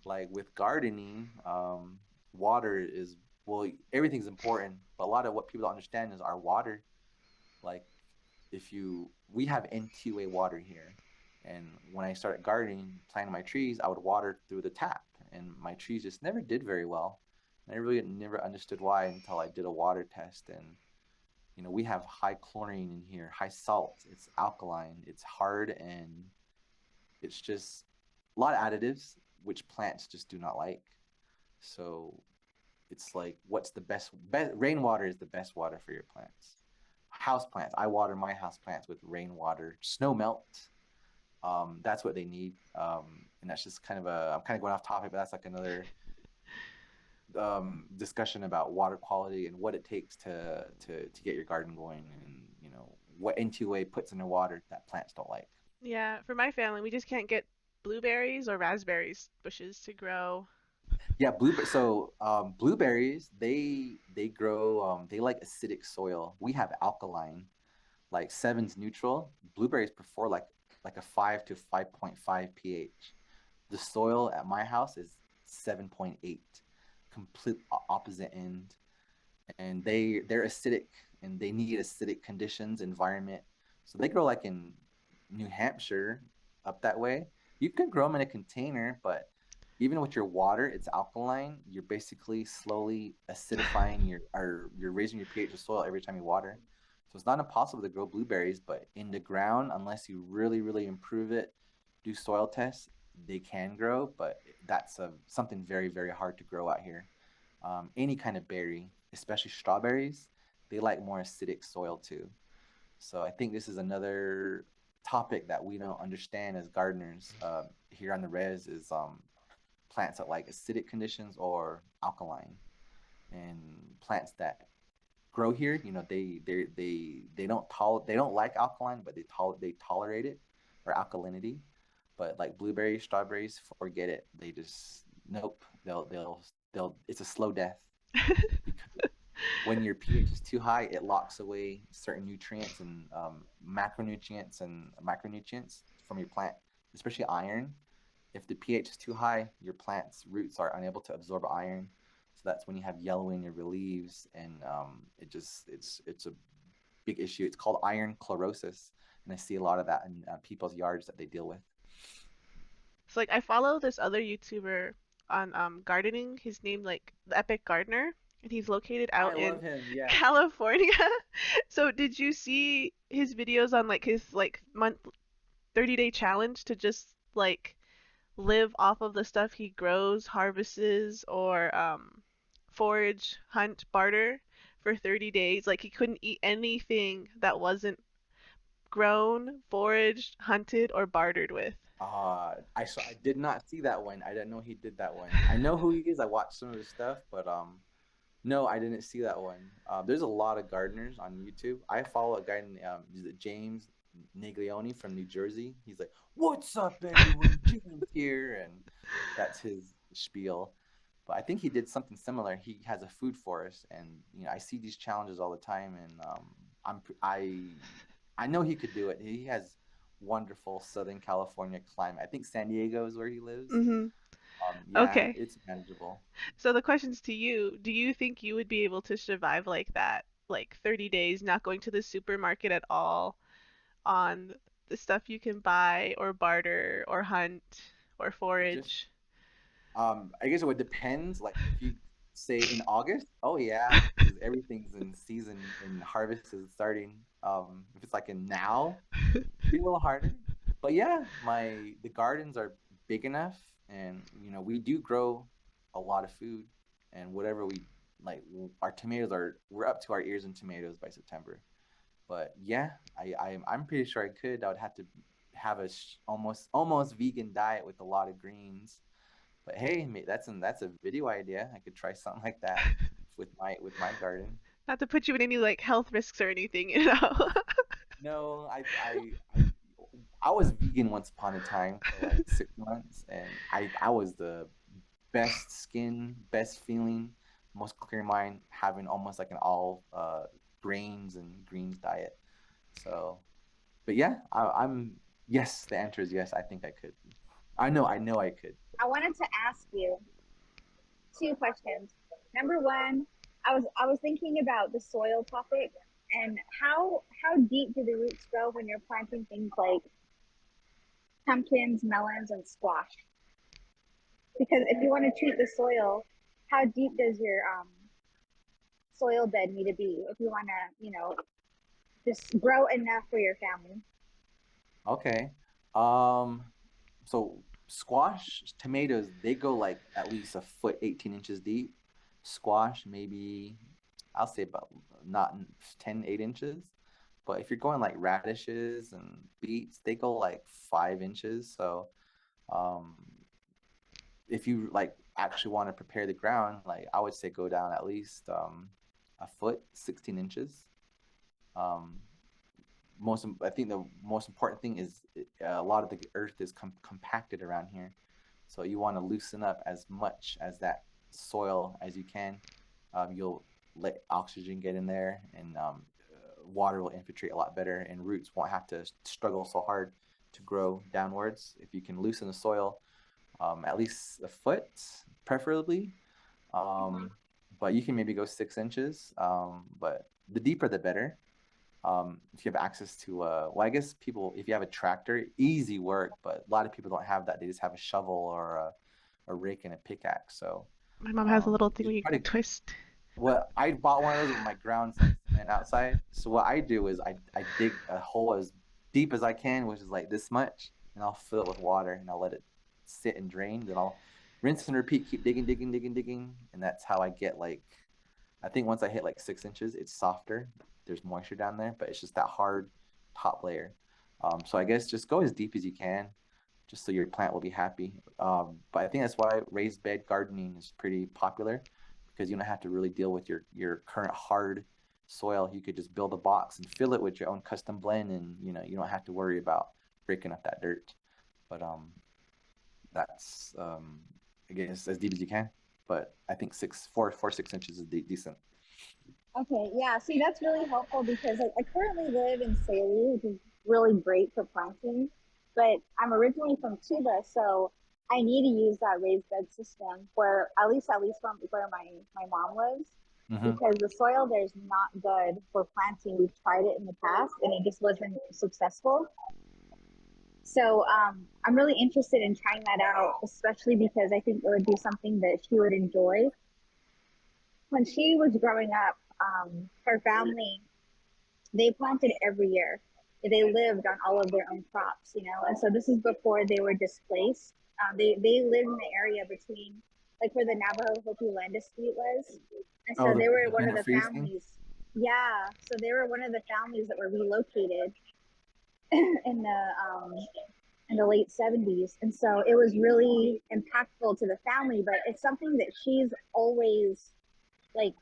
Like with gardening, water is, well, everything's important, but a lot of what people don't understand is our water. Like we have NQA water here. And when I started gardening, planting my trees, I would water through the tap, and my trees just never did very well. And I really never understood why until I did a water test. And we have high chlorine in here, high salt. It's alkaline, it's hard, and it's just a lot of additives. which plants just do not like. So it's like, what's the best rainwater is the best water for your plants. House plants, I water my house plants with rainwater. Snow melt, that's what they need. And that's just kind of I'm kind of going off topic, but that's like another discussion about water quality and what it takes to get your garden going, and what N2A puts in the water that plants don't like. Yeah, for my family, we just can't get blueberries or raspberries bushes to grow. Yeah, blueberries, they grow, they like acidic soil. We have alkaline, like seven's neutral. Blueberries prefer like a 5 to 5.5 pH. The soil at my house is 7.8, complete opposite end. And they're acidic, and they need acidic conditions, environment. So they grow like in New Hampshire, up that way. You can grow them in a container, but even with your water, it's alkaline. You're basically slowly acidifying or you're raising your pH of soil every time you water. So it's not impossible to grow blueberries, but in the ground, unless you really, really improve it, do soil tests, they can grow, but that's something very, very hard to grow out here. Any kind of berry, especially strawberries, they like more acidic soil too. So I think this is another topic that we don't understand as gardeners here on the res is plants that like acidic conditions or alkaline, and plants that grow here. They don't like alkaline, but they tolerate it, or alkalinity. But like blueberries, strawberries, forget it. They just nope. They'll. It's a slow death, because when your pH is too high, it locks away certain nutrients and macronutrients and micronutrients from your plant, especially iron. If the pH is too high, your plant's roots are unable to absorb iron. So that's when you have yellowing in your leaves, and it's a big issue. It's called iron chlorosis, and I see a lot of that in people's yards that they deal with. So like I follow this other YouTuber on gardening. His name like the Epic Gardener, and he's located I out love in him. Yeah. California. So did you see his videos on like his like month 30-day challenge to just like live off of the stuff he grows, harvests, or forage, hunt, barter for 30 days? Like he couldn't eat anything that wasn't grown, foraged, hunted, or bartered with. I did not see that one. I didn't know he did that one. I know who he is. I watched some of his stuff, but no, I didn't see that one. There's a lot of gardeners on YouTube. I follow a guy named is it James Naglioni from New Jersey. He's like, "What's up, everyone? James here," and that's his spiel. But I think he did something similar. He has a food forest, and I see these challenges all the time, and I'm I know he could do it. He has wonderful Southern California climate. I think San Diego is where he lives. Mm-hmm. Yeah, Okay. it's manageable. So the question's to you. Do you think you would be able to survive like that? Like 30 days not going to the supermarket at all on the stuff you can buy or barter or hunt or Just forage? I guess it would depend. Like if you say in August, oh yeah, because everything's in season and harvest is starting. If it's like in now, be a little harder. But yeah, the gardens are big enough, and we do grow a lot of food, and whatever we like, our tomatoes we're up to our ears in tomatoes by September. But yeah, I'm pretty sure I could. I would have to have a almost vegan diet with a lot of greens. But hey, that's a video idea. I could try something like that with my garden. Not to put you in any like health risks or anything, you know. No, I was vegan once upon a time for like 6 months, and I was the best skin, best feeling, most clear mind, having almost like an all grains and greens diet. So, but yeah, I'm yes. The answer is yes. I think I could. I know I could. I wanted to ask you two questions. Number one, I was thinking about the soil topic and how deep do the roots go when you're planting things like pumpkins, melons, and squash? Because if you want to treat the soil, how deep does your soil bed need to be if you want to, just grow enough for your family? Okay. Um, so Squash, tomatoes, they go like at least a foot, 18 inches deep. Squash, maybe I'll say about not 10, 8 inches. But if you're going like radishes and beets, they go like 5 inches. So um, if you like actually want to prepare the ground, like I would say go down at least a foot, 16 inches. Um, I think the most important thing is a lot of the earth is compacted around here. So you want to loosen up as much as that soil as you can. You'll let oxygen get in there, and water will infiltrate a lot better, and roots won't have to struggle so hard to grow downwards. If you can loosen the soil, at least a foot, preferably. Mhm. Um, but you can maybe go 6 inches. But the deeper, the better. If you have access to, well, I guess people, if you have a tractor, easy work, but a lot of people don't have that. They just have a shovel or a rake and a pickaxe. So My mom has a little thing just where you try can to twist. what I bought one of those with my ground cement outside. So what I do is I dig a hole as deep as I can, which is like this much, and I'll fill it with water and I'll let it sit and drain. Then I'll rinse and repeat, keep digging, digging, digging, digging, and that's how I get like I think once I hit like 6 inches, it's softer. There's moisture down there, but it's just that hard top layer. So I guess just go as deep as you can, just so your plant will be happy. But I think that's why raised bed gardening is pretty popular because you don't have to really deal with your current hard soil. You could just build a box and fill it with your own custom blend, and you don't have to worry about breaking up that dirt. But that's I guess as deep as you can. But I think 6 inches is decent. Okay, yeah. See, that's really helpful because I currently live in Saley, which is really great for planting. But I'm originally from Cuba, so I need to use that raised bed system where at least from where my mom lives, Hmm. because the soil there's not good for planting. We've tried it in the past, and it just wasn't successful. So I'm really interested in trying that out, especially because I think it would be something that she would enjoy. When she was growing up, her family they planted every year. They lived on all of their own crops, and so this is before they were displaced. They lived in the area between like where the Navajo Hopi land dispute was, and Oh, so they were the one of land the freeze thing. families. Yeah, so they were one of the families that were relocated in the late 70s, and so it was really impactful to the family. But it's something that she's always like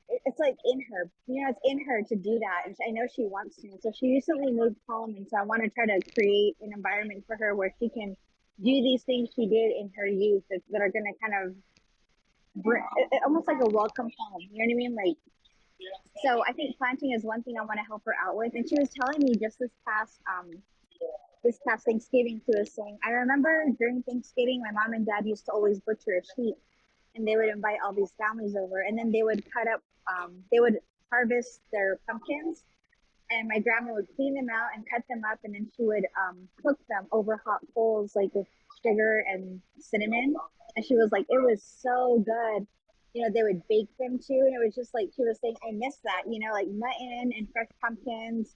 it's like in her, it's in her to do that. And I know she wants to. So she recently moved home. And so I want to try to create an environment for her where she can do these things she did in her youth that are going to kind of bring almost like a welcome home. You know what I mean? Like, so I think planting is one thing I want to help her out with. And she was telling me just this past Thanksgiving, she was saying, I remember during Thanksgiving, my mom and dad used to always butcher a sheep and they would invite all these families over and then they would they would harvest their pumpkins and my grandma would clean them out and cut them up and then she would cook them over hot coals like with sugar and cinnamon and she was like it was so good. They would bake them too and it was just like she was saying I miss that, like mutton and fresh pumpkins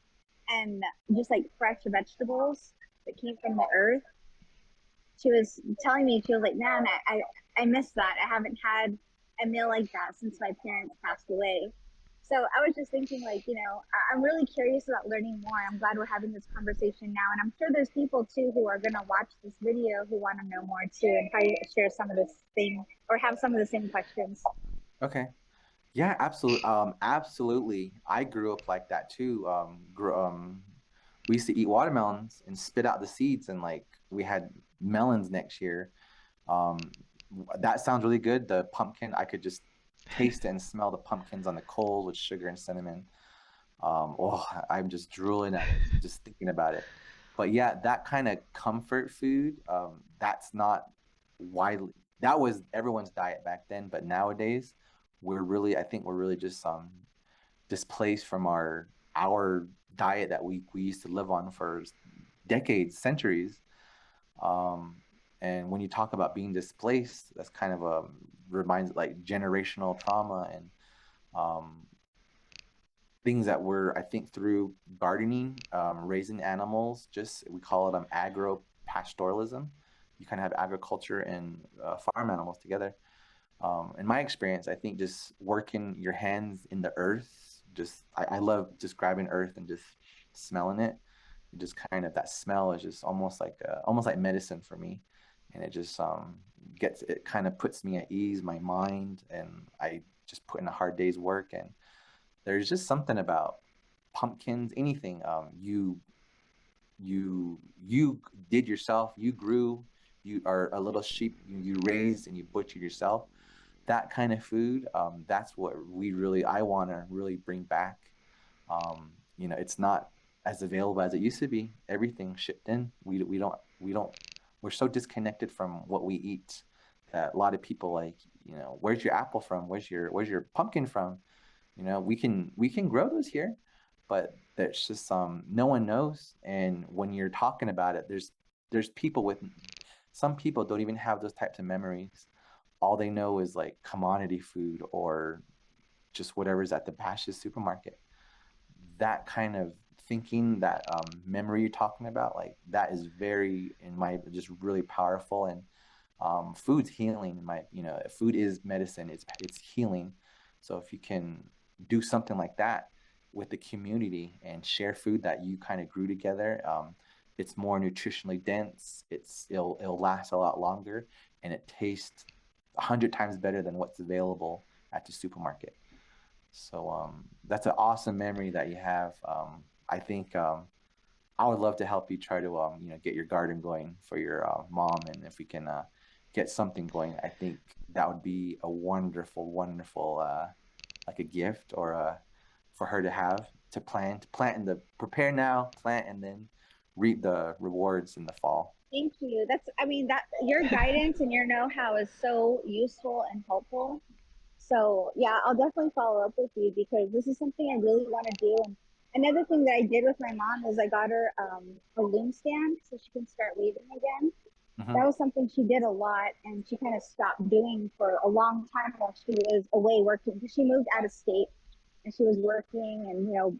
and just like fresh vegetables that came from the earth. She was telling me, she was like, man, I miss that. I haven't had a meal like that since my parents passed away. So I was just thinking, like, I'm really curious about learning more. I'm glad we're having this conversation now. And I'm sure there's people too who are going to watch this video who want to know more too and probably share some of this thing or have some of the same questions. Okay. Yeah, absolutely. Absolutely. I grew up like that too. We used to eat watermelons and spit out the seeds, and like we had melons next year. Um, that sounds really good. The pumpkin, I could just taste and smell the pumpkins on the coals with sugar and cinnamon. Oh, I'm just drooling at it, just thinking about it. But yeah, that kind of comfort food, that's not widely, that was everyone's diet back then, but nowadays I think we're really just displaced from our diet that we used to live on for decades, centuries. Um, and when you talk about being displaced, that's kind of a reminds like generational trauma and um, things that were, I think, through gardening, raising animals, just we call it agro pastoralism. you kind of have agriculture and farm animals together. In my experience, I think just working your hands in the earth, just I love just grabbing earth and just smelling it. Just kind of that smell is just almost like medicine for me, and it just gets it kind of puts me at ease, my mind, and I just put in a hard day's work. And there's just something about pumpkins, anything you did yourself, you grew, you are a little sheep you raised and you butchered yourself, that kind of food, that's what I want to really bring back. It's not as available as it used to be. Everything shipped in. We don't we're so disconnected from what we eat that a lot of people like, where's your apple from? Where's your pumpkin from? We can grow those here, but there's just no one knows. And when you're talking about it, there's people with some people don't even have those types of memories. All they know is like commodity food or just whatever's at the Bash's supermarket. That kind of thinking, that memory you're talking about, like that is very, in my, just really powerful. And food's healing. Food is medicine. It's healing. So if you can do something like that with the community and share food that you kind of grew together, it's more nutritionally dense. It'll last a lot longer, and it tastes 100 times better than what's available at the supermarket. So that's an awesome memory that you have. I think I would love to help you try to get your garden going for your mom, and if we can get something going, I think that would be a wonderful, wonderful like a gift, or for her to have, to plant in the prepare now, plant, and then reap the rewards in the fall. Thank you. I mean, that your guidance and your know-how is so useful and helpful. So yeah, I'll definitely follow up with you because this is something I really want to do. And another thing that I did with my mom is I got her a loom stand so she can start weaving again. Hmm. That was something she did a lot, and she kind of stopped doing for a long time while she was away working because she moved out of state and she was working and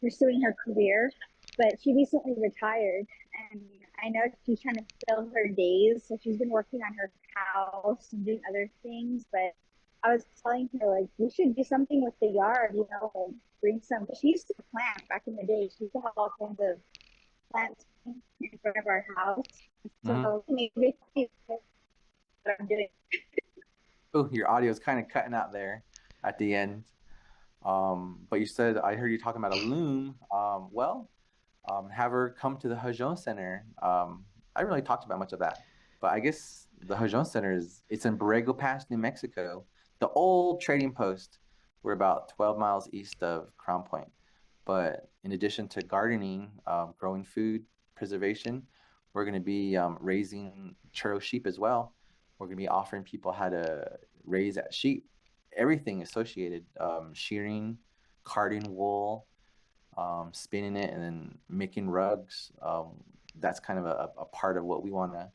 pursuing her career. But she recently retired, and I know she's trying to fill her days, so she's been working on her house and doing other things. But I was telling her like we should do something with the yard, like bring some. She used to plant back in the day. She used to have all kinds of plants in front of our house. Hmm. So maybe what I'm doing. Oh, your audio is kind of cutting out there at the end. But you said, I heard you talking about a loom. Well, have her come to the Hajon Center. I haven't really talked about much of that, but I guess the Hajon Center it's in Borrego Pass, New Mexico, the old trading post. We're about 12 miles east of Crown Point. But in addition to gardening, growing food, preservation, we're going to be raising churro sheep as well. We're going to be offering people how to raise that sheep, everything associated, shearing, carding wool, spinning it, and then making rugs. That's kind of a part of what we want to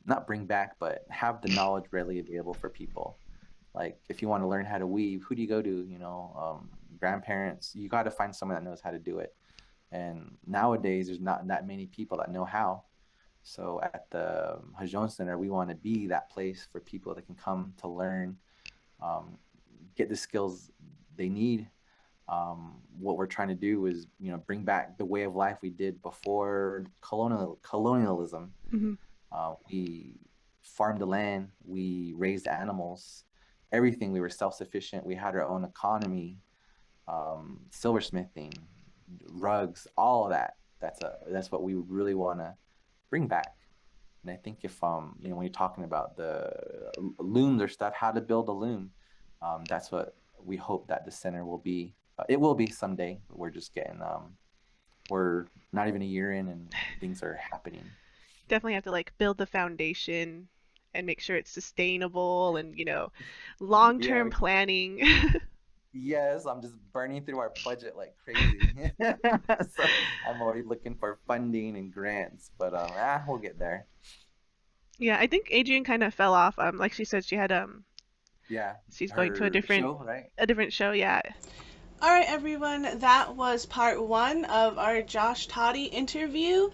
not bring back, but have the knowledge readily available for people. Like if you want to learn how to weave, who do you go to? Grandparents. You got to find someone that knows how to do it. And nowadays, there's not that many people that know how. So at the Hajon Center, we want to be that place for people that can come to learn, um, get the skills they need. What we're trying to do is, bring back the way of life we did before colonialism. Hmm. We farmed the land, we raised animals, everything. We were self-sufficient. We had our own economy, silversmithing, rugs, all of that. That's what we really want to bring back. And I think if when you're talking about the looms or stuff, how to build a loom, that's what we hope that the center will be. It will be someday. We're not even a year in, and things are happening. Definitely have to like build the foundation and make sure it's sustainable and, long-term Yeah. planning. Yes, I'm just burning through our budget like crazy. So I'm already looking for funding and grants, but we'll get there. Yeah, I think Adrian kind of fell off. Like she said, Yeah, she's going to her show, right? a different show. Yeah. All right, everyone, that was part 1 of our Josh Toddy interview.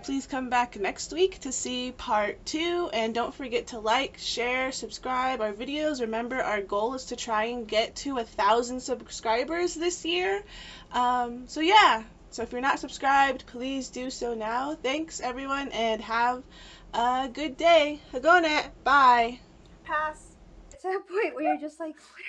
Please come back next week to see part 2, and don't forget to like, share, subscribe our videos. Remember, our goal is to try and get to 1,000 subscribers this year. So if you're not subscribed, please do so now. Thanks, everyone, and have a good day. Hagone. Bye. Pass. It's at a point where you're just like, what